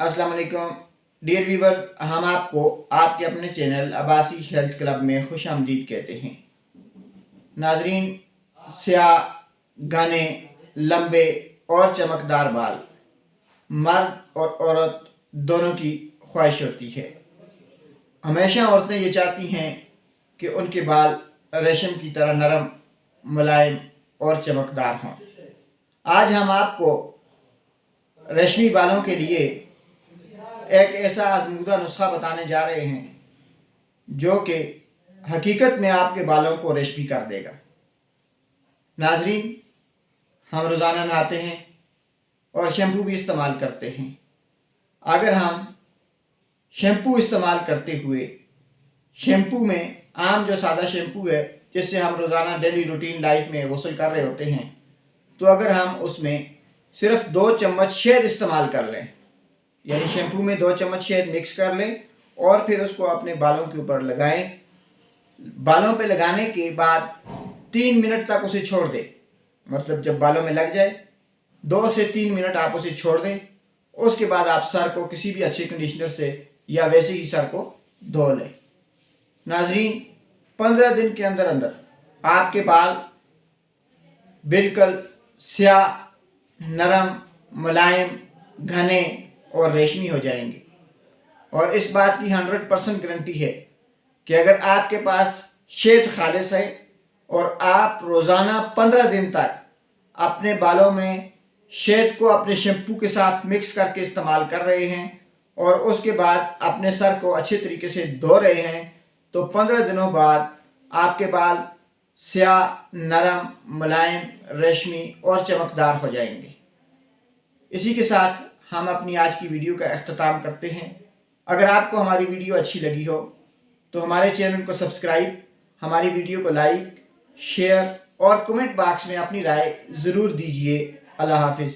अस्सलाम वालेकुम dear viewer, हम आपको आपके अपने चैनल अब्बासी हेल्थ क्लब में खुश आमदीद कहते हैं। नाजरीन, स्याह घने लंबे और चमकदार बाल मर्द और औरत दोनों की ख्वाहिश होती है। हमेशा औरतें ये चाहती हैं कि उनके बाल रेशम की तरह नरम, मुलायम और चमकदार हों। आज हम आपको रेशमी बालों के लिए एक ऐसा आजमूदा नुस्खा बताने जा रहे हैं जो कि हकीकत में आपके बालों को रेशमी कर देगा। नाजरीन, हम रोज़ाना नहाते हैं और शैम्पू भी इस्तेमाल करते हैं। अगर हम शैम्पू इस्तेमाल करते हुए शैम्पू में आम जो सादा शैम्पू है जिससे हम रोज़ाना डेली रूटीन लाइफ में गुस्ल कर रहे होते हैं, तो अगर हम उसमें सिर्फ 2 चम्मच शहद इस्तेमाल कर लें, यानी शैम्पू में 2 चम्मच शहद मिक्स कर लें और फिर उसको अपने बालों के ऊपर लगाएं। बालों पे लगाने के बाद 3 मिनट तक उसे छोड़ दें। मतलब जब बालों में लग जाए 2 से 3 मिनट आप उसे छोड़ दें। उसके बाद आप सर को किसी भी अच्छे कंडीशनर से या वैसे ही सर को धो लें। नाजरीन, 15 दिन के अंदर अंदर आपके बाल बिल्कुल स्याह, नरम, मुलायम, घने और रेशमी हो जाएंगे। और इस बात की 100% गारंटी है कि अगर आपके पास शहद खालिस है और आप रोज़ाना 15 दिन तक अपने बालों में शहद को अपने शैम्पू के साथ मिक्स करके इस्तेमाल कर रहे हैं और उसके बाद अपने सर को अच्छे तरीके से धो रहे हैं, तो 15 दिनों बाद आपके बाल स्याह, नरम, मुलायम, रेशमी और चमकदार हो जाएंगे। इसी के साथ हम अपनी आज की वीडियो का अख्ताम करते हैं। अगर आपको हमारी वीडियो अच्छी लगी हो तो हमारे चैनल को सब्सक्राइब, हमारी वीडियो को लाइक, शेयर और कमेंट बॉक्स में अपनी राय ज़रूर दीजिए। अल्लाह हाफिज़।